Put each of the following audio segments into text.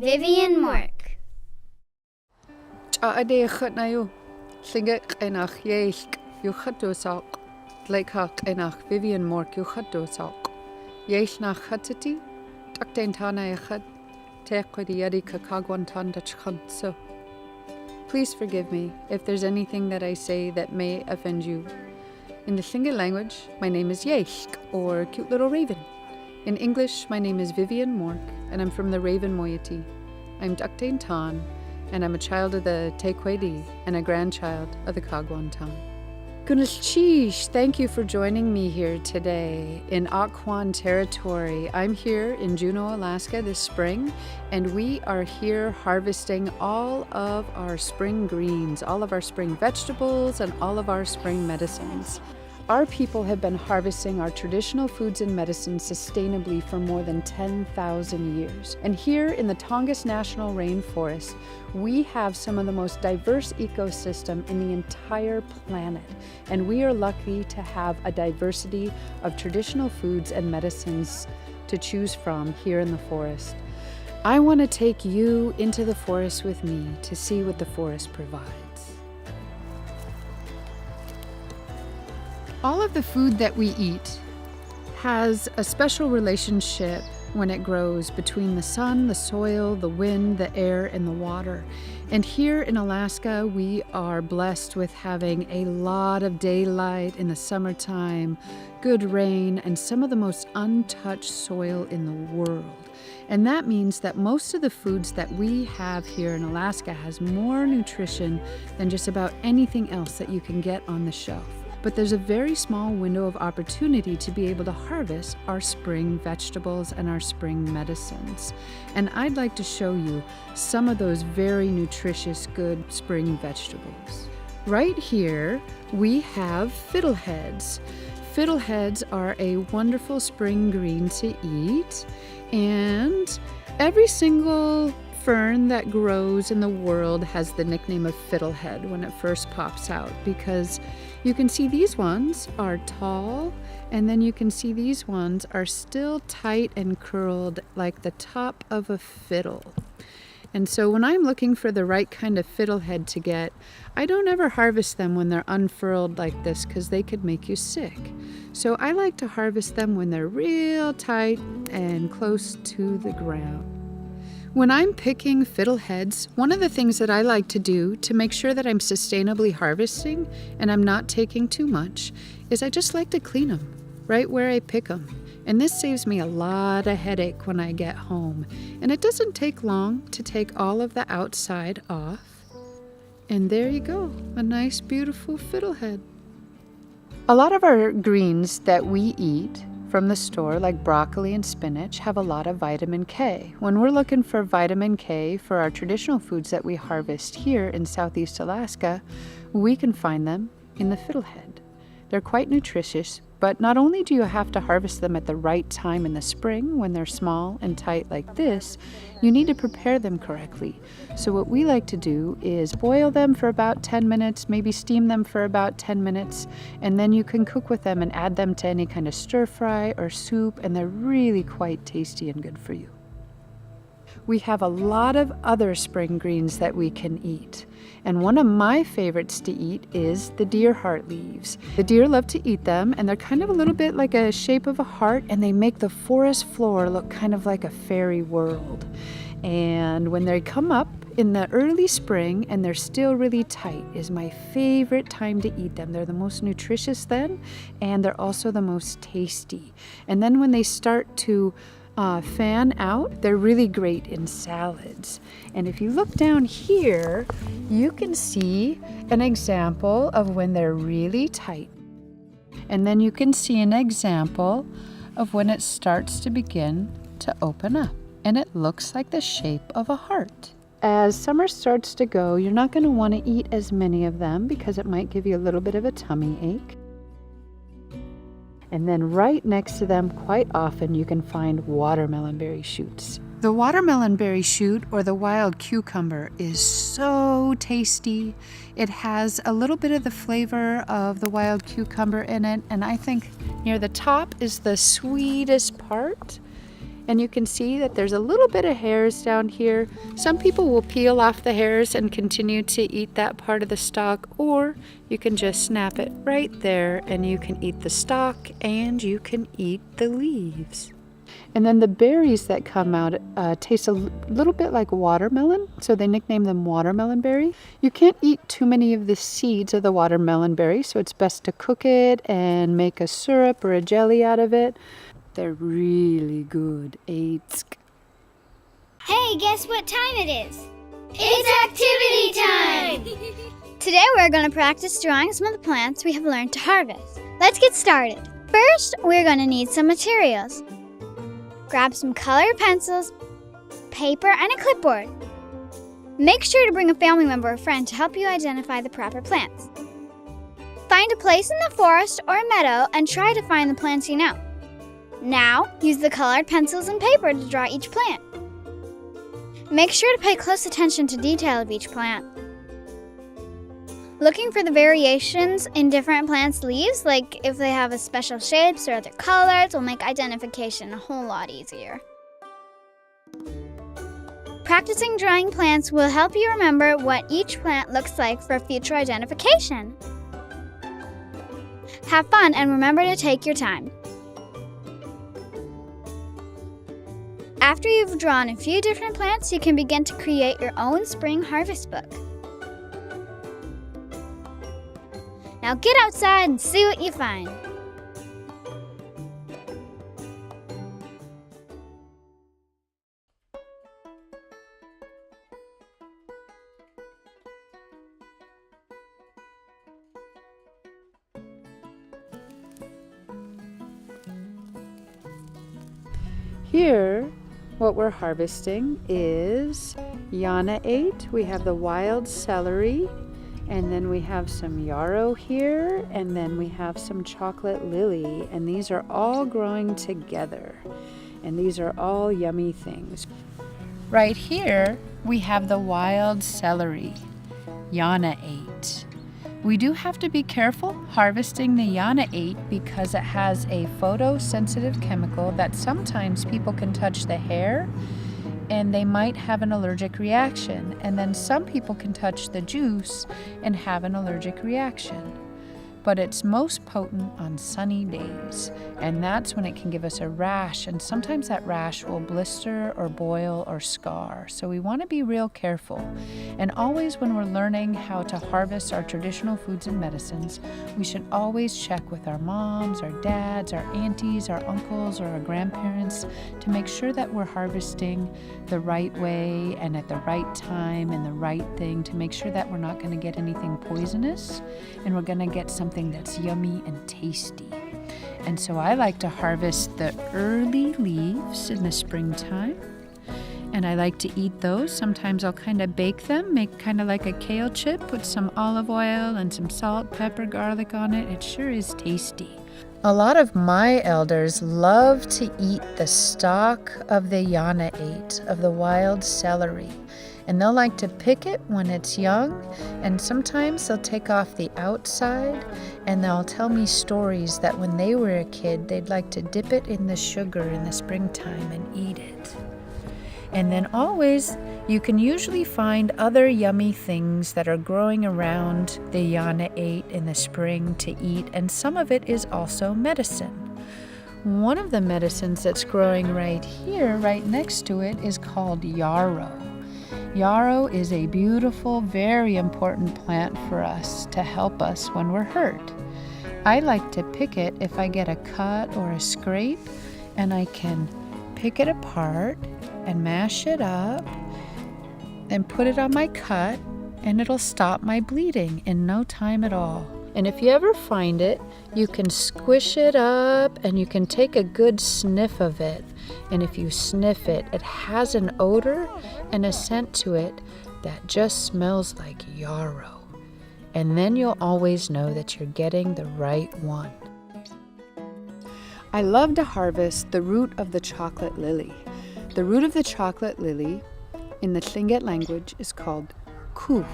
Vivian Mork. Ade Khutnayu, Tlingit and Yéilk Vivian Vivian Mork Yéilk nach Hatsiti, Taktentana Yachat, Tequidi Kakagwantan Dachkhanso. Please forgive me if there's anything that I say that may offend you. In the Tlingit language, my name is Yéilk, or Cute Little Raven. In English, my name is Vivian Mork, and I'm from the Raven moiety. I'm Ducktain Tan, and I'm a child of the Tequidi and a grandchild of the Kagwantan. Gunalchèesh, thank you for joining me here today in Akwaan territory. I'm here in Juneau, Alaska this spring, and we are here harvesting all of our spring greens, all of our spring vegetables, and all of our spring medicines. Our people have been harvesting our traditional foods and medicines sustainably for more than 10,000 years. And here in the Tongass National Rainforest, we have some of the most diverse ecosystem in the entire planet. And we are lucky to have a diversity of traditional foods and medicines to choose from here in the forest. I want to take you into the forest with me to see what the forest provides. All of the food that we eat has a special relationship when it grows between the sun, the soil, the wind, the air, and the water. And here in Alaska, we are blessed with having a lot of daylight in the summertime, good rain, and some of the most untouched soil in the world. And that means that most of the foods that we have here in Alaska has more nutrition than just about anything else that you can get on the shelf. But there's a very small window of opportunity to be able to harvest our spring vegetables and our spring medicines. And I'd like to show you some of those very nutritious, good spring vegetables. Right here, we have fiddleheads. Fiddleheads are a wonderful spring green to eat, and every single fern that grows in the world has the nickname of fiddlehead when it first pops out, because you can see these ones are tall, and then you can see these ones are still tight and curled like the top of a fiddle. And so when I'm looking for the right kind of fiddlehead to get, I don't ever harvest them when they're unfurled like this because they could make you sick. So I like to harvest them when they're real tight and close to the ground. When I'm picking fiddleheads, one of the things that I like to do to make sure that I'm sustainably harvesting and I'm not taking too much is I just like to clean them right where I pick them. And this saves me a lot of headache when I get home. And it doesn't take long to take all of the outside off. And there you go, a nice beautiful fiddlehead. A lot of our greens that we eat from the store, like broccoli and spinach, have a lot of vitamin K. When we're looking for vitamin K for our traditional foods that we harvest here in Southeast Alaska, we can find them in the fiddlehead. They're quite nutritious, but not only do you have to harvest them at the right time in the spring when they're small and tight like this, you need to prepare them correctly. So what we like to do is boil them for about 10 minutes, maybe steam them for about 10 minutes, and then you can cook with them and add them to any kind of stir fry or soup, and they're really quite tasty and good for you. We have a lot of other spring greens that we can eat. And one of my favorites to eat is the deer heart leaves. The deer love to eat them, and they're kind of a little bit like a shape of a heart, and they make the forest floor look kind of like a fairy world. And when they come up in the early spring and they're still really tight is my favorite time to eat them. They're the most nutritious then, and they're also the most tasty. And then when they start to fan out, they're really great in salads. And if you look down here, you can see an example of when they're really tight. And then you can see an example of when it starts to begin to open up. And it looks like the shape of a heart. As summer starts to go, you're not going to want to eat as many of them because it might give you a little bit of a tummy ache. And then right next to them, quite often, you can find watermelon berry shoots. The watermelon berry shoot, or the wild cucumber, is so tasty. It has a little bit of the flavor of the wild cucumber in it, and I think near the top is the sweetest part. And you can see that there's a little bit of hairs down here. Some people will peel off the hairs and continue to eat that part of the stalk, or you can just snap it right there and you can eat the stalk and you can eat the leaves. And then the berries that come out taste a little bit like watermelon, so they nickname them watermelon berry. You can't eat too many of the seeds of the watermelon berry, so it's best to cook it and make a syrup or a jelly out of it. They're really good. Hey, guess what time it is? It's activity time! Today we're going to practice drawing some of the plants we have learned to harvest. Let's get started. First, we're going to need some materials. Grab some colored pencils, paper, and a clipboard. Make sure to bring a family member or friend to help you identify the proper plants. Find a place in the forest or a meadow and try to find the plants you know. Now, use the colored pencils and paper to draw each plant. Make sure to pay close attention to detail of each plant. Looking for the variations in different plants' leaves, like if they have special shapes or other colors, will make identification a whole lot easier. Practicing drawing plants will help you remember what each plant looks like for future identification. Have fun and remember to take your time. After you've drawn a few different plants, you can begin to create your own spring harvest book. Now get outside and see what you find. Here, what we're harvesting is Gunalchèesh. We have the wild celery, and then we have some yarrow here, and then we have some chocolate lily, and these are all growing together, and these are all yummy things. Right here, we have the wild celery, Gunalchèesh. We do have to be careful harvesting the Gunalchèesh because it has a photosensitive chemical that sometimes people can touch the hair and they might have an allergic reaction. And then some people can touch the juice and have an allergic reaction. But it's most potent on sunny days, and that's when it can give us a rash, and sometimes that rash will blister or boil or scar. So we want to be real careful. And always when we're learning how to harvest our traditional foods and medicines, we should always check with our moms, our dads, our aunties, our uncles, or our grandparents to make sure that we're harvesting the right way and at the right time and the right thing, to make sure that we're not going to get anything poisonous and we're going to get something that's yummy and tasty. And so I like to harvest the early leaves in the springtime, and I like to eat those. Sometimes I'll kind of bake them, make kind of like a kale chip, put some olive oil and some salt, pepper, garlic on it. It sure is tasty. A lot of my elders love to eat the stalk of the Gunalchèesh, of the wild celery. And they'll like to pick it when it's young, and sometimes they'll take off the outside, and they'll tell me stories that when they were a kid, they'd like to dip it in the sugar in the springtime and eat it. And then always, you can usually find other yummy things that are growing around the Gunalchèesh in the spring to eat, and some of it is also medicine. One of the medicines that's growing right here, right next to it, is called yarrow. Yarrow is a beautiful, very important plant for us to help us when we're hurt. I like to pick it if I get a cut or a scrape, and I can pick it apart and mash it up and put it on my cut, and it'll stop my bleeding in no time at all. And if you ever find it, you can squish it up and you can take a good sniff of it. And if you sniff it, it has an odor and a scent to it that just smells like yarrow. And then you'll always know that you're getting the right one. I love to harvest the root of the chocolate lily. The root of the chocolate lily in the Tlingit language is called kuch.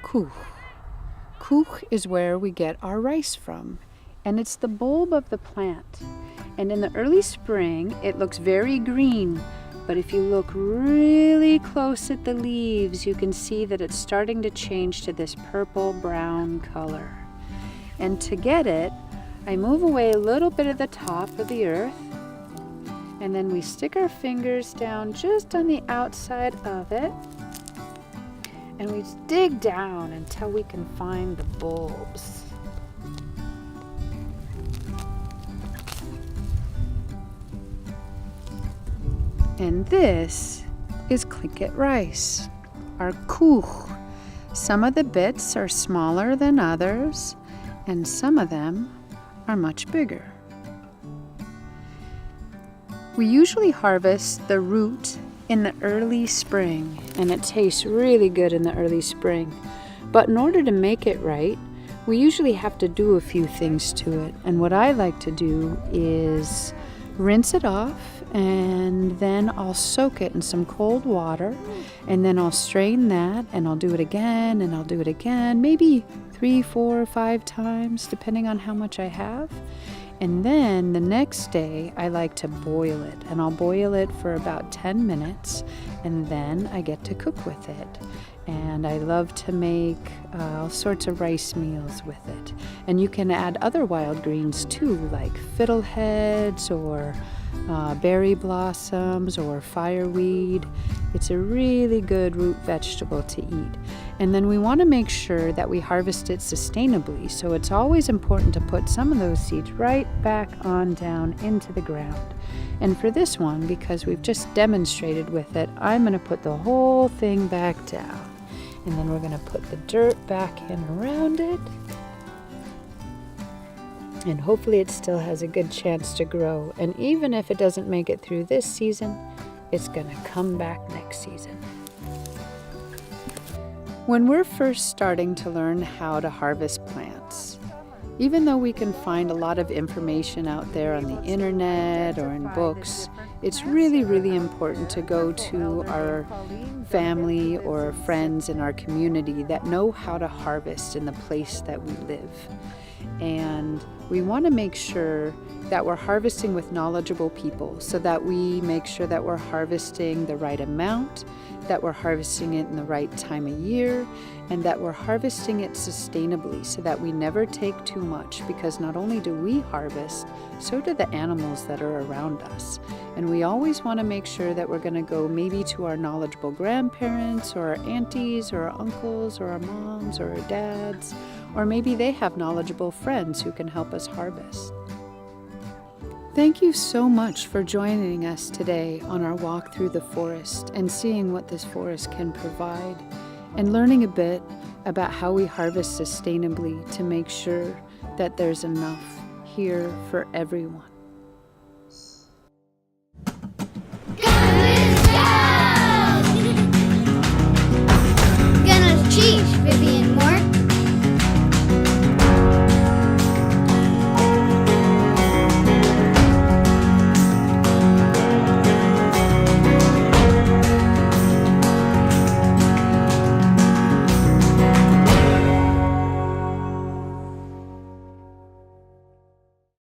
Kuch. Kuch is where we get our rice from, and it's the bulb of the plant. And in the early spring, it looks very green. But if you look really close at the leaves, you can see that it's starting to change to this purple-brown color. And to get it, I move away a little bit of the top of the earth, and then we stick our fingers down just on the outside of it, and we dig down until we can find the bulbs. And this is Tlingit rice, our kuch. Some of the bits are smaller than others, and some of them are much bigger. We usually harvest the root in the early spring, and it tastes really good in the early spring. But in order to make it right, we usually have to do a few things to it. And what I like to do is rinse it off, and then I'll soak it in some cold water, and then I'll strain that, and I'll do it again, and I'll do it again, maybe 3, 4, 5 times, depending on how much I have. And then the next day, I like to boil it, and I'll boil it for about 10 minutes, and then I get to cook with it. And I love to make all sorts of rice meals with it. And you can add other wild greens too, like fiddleheads or berry blossoms or fireweed. It's a really good root vegetable to eat. And then we want to make sure that we harvest it sustainably. So it's always important to put some of those seeds right back on down into the ground. And for this one, because we've just demonstrated with it, I'm going to put the whole thing back down. And then we're going to put the dirt back in around it. And hopefully it still has a good chance to grow. And even if it doesn't make it through this season, it's going to come back next season. When we're first starting to learn how to harvest plants, even though we can find a lot of information out there on the internet or in books, it's really, really important to go to our family or friends in our community that know how to harvest in the place that we live. And we want to make sure that we're harvesting with knowledgeable people so that we make sure that we're harvesting the right amount, that we're harvesting it in the right time of year, and that we're harvesting it sustainably so that we never take too much, because not only do we harvest, so do the animals that are around us. And we always want to make sure that we're going to go maybe to our knowledgeable grandparents or our aunties or our uncles or our moms or our dads, or maybe they have knowledgeable friends who can help us harvest. Thank you so much for joining us today on our walk through the forest and seeing what this forest can provide, and learning a bit about how we harvest sustainably to make sure that there's enough here for everyone.